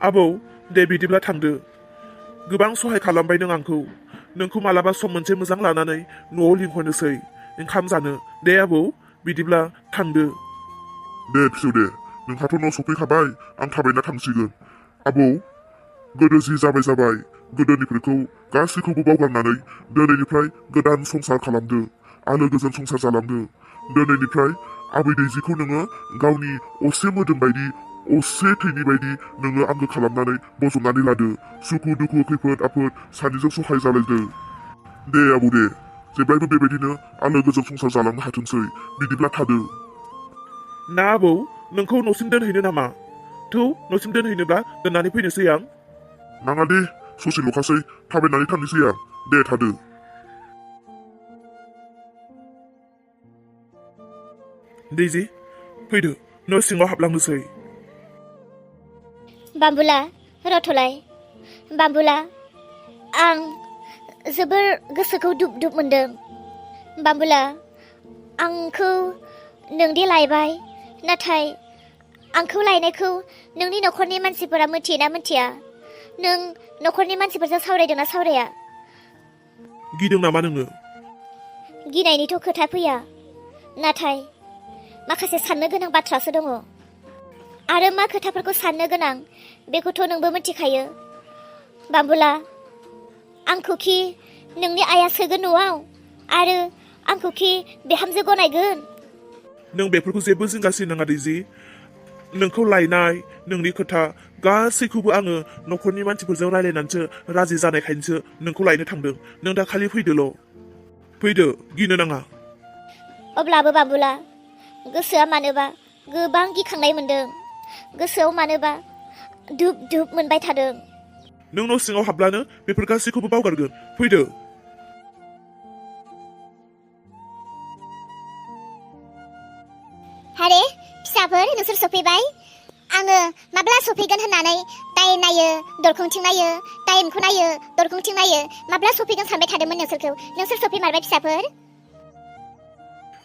आबौ दे बिदिब्ला थांदो। गोबां सहाय खालामबाय नों आंखौ। नोंखौ मालाबा सम मोनसे मोजां लानानै न'आव लिंहरनोसै ओंखाम जानो। दे आबौ बिदिब्ला थांदो। दे फिसौ दे, नोंहाथ' न' सफैखाबाय, आं थाबायना थांसिगोन। आबौ, गोदो जि जाबाय गोदोनिफोरखौ गासैखौबो बावगारनानै दिनैनिफ्राय गोदान संसार खालामदो, आलो गोजोन संसार जालांदो। दिनैनिफ्राय आबै दैजिखौ नोङो गावनि असे मोदोम बायदि, असे थैनि बायदि नोङो आंगो खालामनानै बजबनानै लादो। सुखु दुखु खैफोद आफोद सानैजों सहाय जालायदो। दे आबौ दे, जेब्लायबो बेबायदिनो आलो गोजोन संसार जालांनो हाथोंसै। बिदिब्ला थादो। ना आबौ, नोंखौ न'सिम दोनहैनो नामा? थौ, न'सिम दोनहैनोब्ला दोननानै फैनोसै आं। नाङा दे, ससेल'खासै, थाबायनानै थांनोसै आं। दे थादो। दैजि, फैदो, न' सिङाव हाबलांनोसै। बाम्बुला, रथ'लाय। बाम्बुला, आं जोबोर गोसोखौ दुब दुब मोनदों। बाम्बुला, आंखौ नोंदि लायबाय, नाथाय आंखौ लायनायखौ नोंनि न'खरनि मानसिफोरा मिथियोना मिथिया? नों न'खरनि मानसिफोरजों सावरायदोंना सावराया? गिदों नामा नोङो? गिनायनिथ' खोथा फैया, नाथाय माखासे साननो गोनां बाथ्रासो दङ। आरो मा खोथाफोरखौ साननो गोनां बेखौथ' नोंबो मिथिखायो। बाम्बुला, आंखौखि नोंनि आइया सोगोन न'आव, आरो आंखौखि बिहामजो गनायगोन? नों बेफोरखौ जेबो जिंगासिनो नाङा दैजि। नोंखौ लायनाय, नोंनि खोथा गासैखौबो आङो न'खरनि मानसिफोरजों रायलायनानैसो राजि जानायखायनोसो नोंखौ लायनो थांदों। नों दा खालि फैदोल'। फैदो, गिनो नाङा। अब्लाबो बाम्बुला, गोसोआ मानोबा गोबां गिखांनाय मोनदों। गोसोआव मानोबा दुब दुब मोनबाय थादों। नों न' सिङाव हाबब्लानो बेफोर गासैखौबो बावगारगोन। फैदो। हारे फिसाफोर, नोंसोर सफैबाय? आङो माब्ला सफैगोन होननानै टाइम नायो, दरखंथिं नायो, टाइमखौ नायो, दरखंथिं नायो, माब्ला सफैगोन सानबाय थादोंमोन नोंसोरखौ। नोंसोर सफैमारबाय फिसाफोर?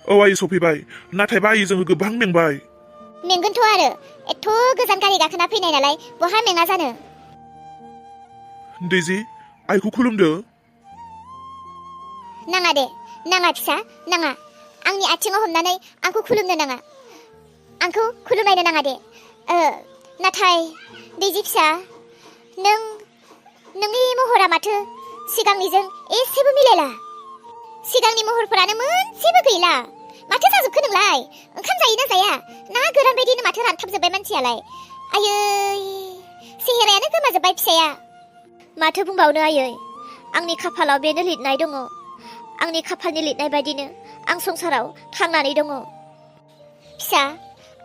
औ आइ सफैबाय, नाथायबा आइ जोङो गोबां मेंबाय। मेंगोनथ' आरो, एथ' गोजान गारि गाखोना फैनाय नालाय, बहा मेङा जानो। दैजि, आइखौ खुलुमदो। नाङा दे, नाङा फिसा, नाङा। आंनि आथिङाव हमनानै आंखौ खुलुमनो नाङा। आंखौ खुलुमलायनो नाङा दे। नाथाय दैजि फिसा, नोंनि महरा माथो सिगांनिजों एसेबो मिलायला। सिगांनि महरफोरानो मोनसेबो गैला। माथो जाजोबखो नोंलाय? ओंखाम जायोना जाया? ना गोरान बायदिनो माथो रानथाबजोब्बाय मानसियालाय। आयै, सेहेरायानो गोमाजोब्बाय फिसाया। माथो बुंबावनो आयै, आंनि खाफालाव बेनो लिरनाय दङ। आंनि खाफालनि लिरनाय बायदिनो आं संसाराव थांनानै दङ। फिसा,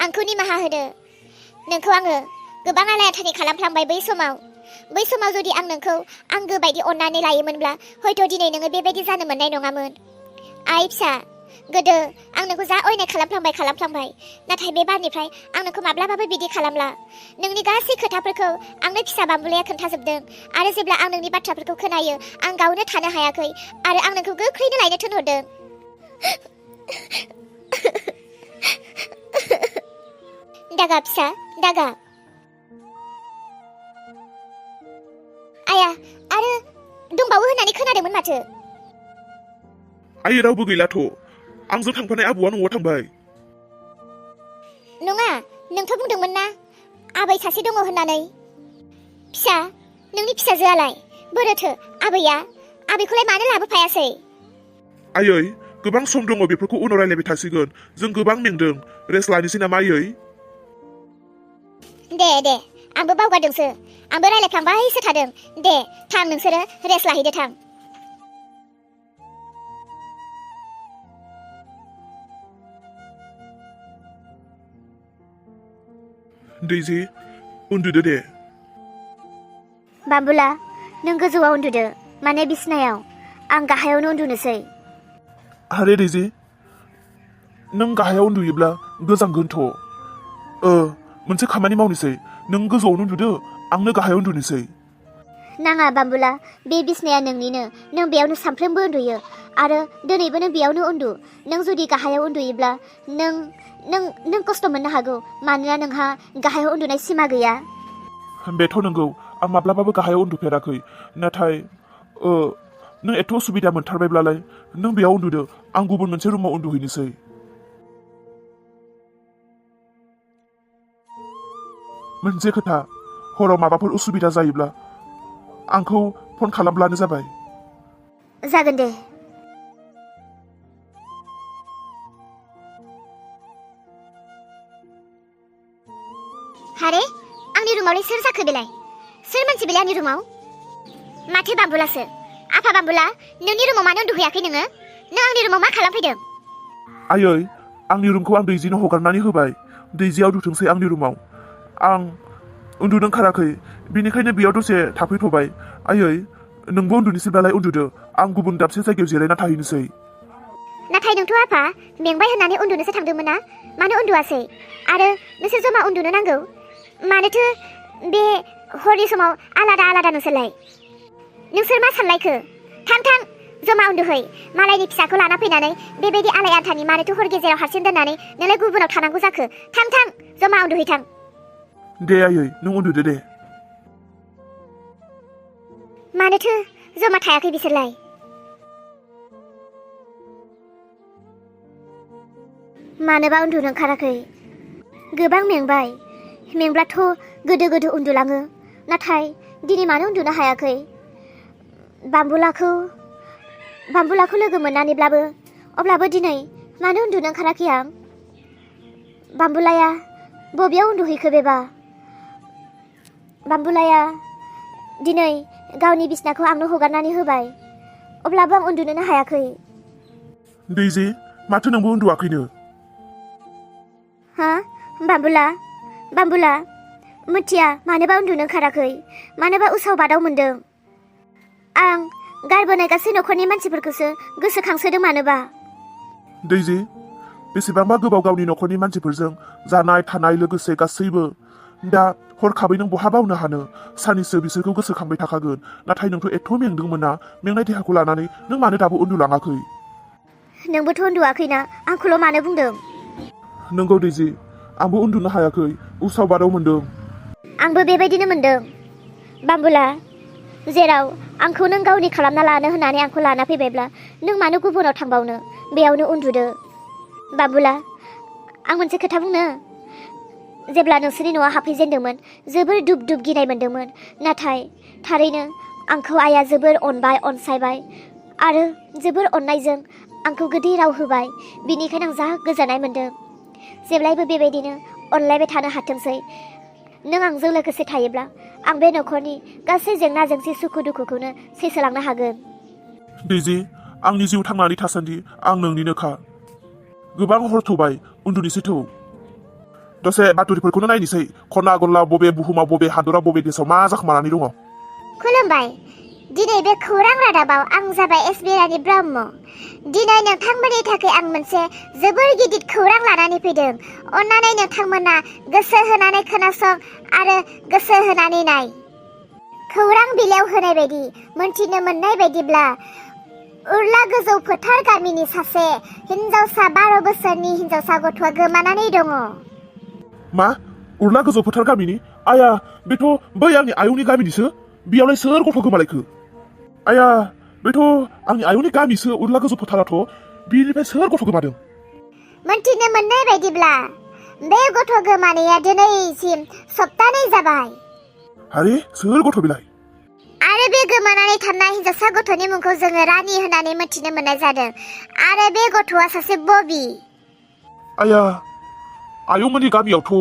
आंखौ निमाहा होदो। नोंखौ आङो गोबां आलाय-आथानि खालामफ्लांबाय बै समाव। बै समाव जुदि आं नोंखौ आंगो बायदि अननानै लायोमोनब्ला हयथ' दिनै नोङो बेबायदि जानो मोननाय नङामोन। आइ फिसा, गोदो आं नोंखौ जा अयनाय खालामफ्लांबाय, नाथाय बे बारनिफ्राय आं नोंखौ माब्लाबाबो बिदि खालामला। नोंनि गासै खोथाफोरखौ आंनो फिसा बाम्बुलाया खोन्थाजोबदों। आरो जेब्ला आं नोंनि बाथ्राफोरखौ खोनायो, आं गावनो थानो हायाखै आरो आं नोंखौ गोख्रैनो लायनो थिनहरदों। दागा फिसा, दागा। आया, आरो दंबावो होननानै खोनादोंमोन माथो। आइ रावबो गैलाथ'। आंजों थांफानाय आबौआ न'आव थांबाय। नङा, नोंथ' बुंदोंमोन ना आबै सासे दङ होननानै। फिसा, नोंनि फिसाजोआलाय बोरोथो? आबैखौलाय मानो लाबोफायासै? आयै, गोबां सम दङ, बेफोरखौ उनाव रायलायबाय थासिगोन। जों गोबां मेंदों, रेस्ट लानोसै नामा आयै? दे, आंबो बावगारदोंसो। आंबो रायलायफ्लांबायसो थादों। दे थां, नोंसोरो रेस्ट लाहैदो थां। दैजि, उन्दुदो दे। बाम्बुला, नों गोजौआव उन्दुदो, माने बिसिनायाव। आं गाहायावनो उन्दुनोसै। आरे दैजि, नों गाहायाव उन्दुयोब्ला गोजांगोनथ'। मोनसे खामानि मावनोसै। नों गोजौआवनो उन्दुदो, आंनो गाहायाव उन्दुनोसै। नाङा बाम्बुला, बे बिसिनाया नोंनिनो। नों बेयावनो सानफ्रोमबो उन्दुयो, आरो दिनैबो नों बेयावनो उन्दु। नों जुदि गाहायाव उन्दुयोब्ला नों खस्थ' मोननो हागौ, मानोना नोंहा गाहायाव उन्दुनाय सिमा गैया। बेथ' नंगौ आं माब्लाबाबो गाहायाव उन्दुफेराखै नाथाय नों एथ' उसुबिदा मोनथारबायब्लालाय नों बेयाव उन्दुदो आं गुबुन मोनसे रुमाव उन्दुहैनोसै मोनसे खोथा हराव माबाफोर उसुबिदा जायोब्ला आंखौ फन खालामब्लानो जाबाय जागोन दे हारे आंनि रुमावलाय सोर जाखो बेलाय सोर मानसि बेलाय आंनि रुमाव माथो बाम्बुलासो आफा बाम्बुला नोंनि रुमाव मानो उन्दुहैयाखै नोङो नों आंनि रुमाव मा खालामफैदों आयै आंनि रुमखौ आं दैजिनो हगारनानै होबाय दैजियाव उन्दुथोंसै आंनि रुमाव आं उन्दुनो ओंखाराखै बेनिखायनो बेयाव दसे थाफैथ'बाय आयै नोंबो उन्दुनोसैब्लालाय उन्दुदो आं गुबुन दाबसे जायगायाव जिरायना थाहैनोसै नाथाय नोंथ' आफा मेंबाय होननानै उन्दुनोसो थांदोंमोन ना मानो उन्दुआसै आरो नोंसोर जमा उन्दुनो नांगौ मानोथो बे हरनि समाव आलादा आलादा नोंसोरलाय नोंसोर मा सानलायखो थां जमा उन्दुहै मालायनि फिसाखौ लाना फैनानै बेबायदि आलाय आथानि मानोथो हर गेजेराव हारसिं दोननानै नोंलाय गुबुनाव थानांगौ जाखो थां जमा उन्दुहै थां दे आयै नों उन्दुदो दे मानोथो जमा थायाखै बिसोरलाय मानोबा उन्दुनो ओंखाराखै गोबां मेंब्लाथ' गोदो उन्दुलाङो नाथाय दिनै मानो उन्दुनो हायाखै बाम्बुलाखौ लोगो मोननानैब्लाबो अब्लाबो दिनै मानो उन्दुनो ओंखाराखै आं बाम्बुलाया बबेयाव उन्दुहैखो बेबा बाम्बुलाया दिनै गावनि बिसनाखौ आंनो हगारनानै होबाय अब्लाबो आं उन्दुनोनो हायाखै दैजि माथो नोंबो उन्दुआखैनो हा बाम्बुला मिथिया मानोबा उन्दुनो ओंखाराखै मानोबा उसाव बादाव मोनदों आं गारबोनाय गासै न'खरनि मानसिफोरखौसो गोसोखांसोदों मानोबा दैजि बेसेबांबा गोबाव गावनि न'खरनि मानसिफोरजों जानाय थानाय लोगोसे गासैबो दा हरखाबै नों बहा बावनो हानो सानैसो बिसोरखौ गोसोखांबाय थाखागोन नाथाय नोंथ' एथ' मेंदोंमोन ना मेंनाय देहाखौ लानानै नों मानो दाबो उन्दुलाङाखै नोंबोथ' उन्दुआखैना आंखौल' मानो बुंदों नंगौ दैजि आंबो उन्दुनो हायाखै उसाव बादाव मोनदों आंबो बेबायदिनो मोनदों बाम्बुला जेराव आंखौ नों गावनि खालामना लानो होननानै आंखौ लाना फैबायब्ला नों मानो गुबुनाव थांबावनो बेयावनो उन्दुदो बाम्बुला आं मोनसे खोथा बुंनो जेब्ला नोंसोरनि न'आव हाबफैजेनदोंमोन जोबोर दुब गिनाय मोनदोंमोन नाथाय थारैनो आंखौ आइया जोबोर अनबाय अनसायबाय आरो जोबोर अननायजों आंखौ गोदै राव होबाय बिनिखायनो आं जा गोजोननाय मोनदों जेब्लायबो बेबायदिनो अनलायबाय थानो हाथोंसै नों आंजों लोगोसे थायोब्ला आं बे न'खरनि गासै जेंना जेंसि सुखु दुखुखौनो सैसोलांनो हागोन दैजि आंनि जिउ थांनानै थासान्दि आं नोंनिनोखा गोबां हर थौबाय उन्दुनोसै थौ दसे बातरिफोरखौनो नायनोसै खना गनला बबे बुहुमाव बबे हादराव बबे देशआव मा जाखोमानानै दङ खुलुमबाय दिनै बे खौरां रादाबाव आं जाबाय एसबिरानि ब्रह्म दिनै नोंथांमोननि थाखाय आं मोनसे जोबोर गिदिर खौरां लानानै फैदों अन्नानै नोंथांमोना गोसो होनानै खोनासं आरो गोसो होनानै नाय खौरां बिलाइयाव होनाय बायदि मोनथिनो मोननाय बायदिब्ला उर्ला गोजौ फोथार गामिनि सासे हिनजावसा 12 बोसोरनि हिनजावसा गथ'आ गोमानानै दङ मा उर्ला गोजौ फोथार गामिनि आया बेथ' बै आंनि आयंनि गामिनिसो बेयावलाय सोर गथ' गोमालायखो आया बेथ' आंनि आयंनि गामिसो उर्ला गोजौ फोथाराथ' बेनिफ्राय सोर गथ' गोमादों मोनथिनो मोननाय बायदिब्ला बे गथ' गोमानाया दिनैसिम सप्तानै जाबाय आरे सोर गथ' बेलाय आरो बे गोमानानै थानाय हिनजावसा गथ'नि मुंखौ जोङो रानि होननानै मिथिनो मोननाय जादों आरो बे गथ'आ सासे बबि आया आयंमोननि गामियावथ'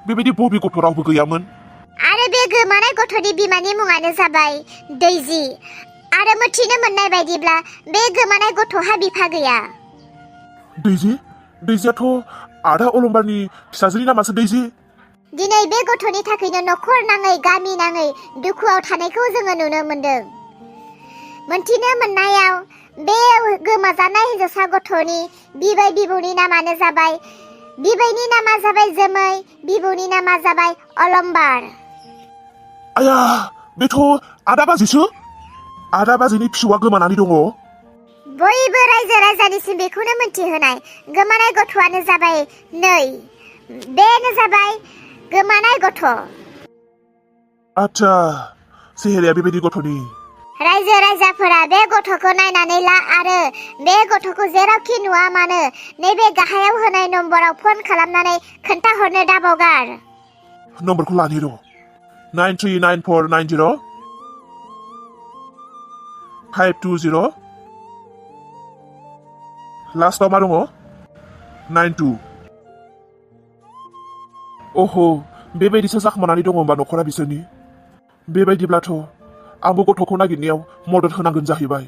बेबायदि बबि गथ' रावबो गैयामोन आरो बे गोमानाय गथ'नि बिमानि मुङानो जाबाय दैजि आरो मिथिनो मोननाय बायदिब्ला बे गोमानाय गथ'हा बिफा गैया दैजियाथ' आदा अलंबारनि फिसाजोनि नामासो दैजि दिनै बे गथ'नि थाखायनो न'खर नाङै गामि नाङै दुखुआव थानायखौ जोङो नुनो मोनदों मोनथिनो मोननायाव बे गोमाजानाय हिनजावसा गथ'नि बिबै बिबौनि नामानो जाबाय बिबैनि नामा जाबाय जोमै बिबौनि नामा जाबाय अलंबार आया बेथ' आदा बाजैनि फिसौआ गोमानानै दङ बयबो रायजो राजानिसिम बेखौनो मिन्थिहोनाय गोमानाय गथ'आनो जाबाय बेनो जाबाय गोमानाय गथ' आच्छा सेहेराया बेबायदि गथ'नि। रायजो राजाफोरा बे गथ'खौ नायनानै ला आरो बे गथ'खौ जेरावखि नुवा मानो नैबे गाहायाव होनाय नम्बराव फन खालामनानै खोन्थाहरनो दाबावगार। नम्बरखौ लानि र' 939490 520 लास्टआव मा दङ 92। अह बेबायदिसो जाखोमानानै दङ होमबा न'खरा बिसोरनि। बेबायदिब्लाथ' आंबो गथ'खौ नागिरनायाव मदद होनांगोन जाहैबाय।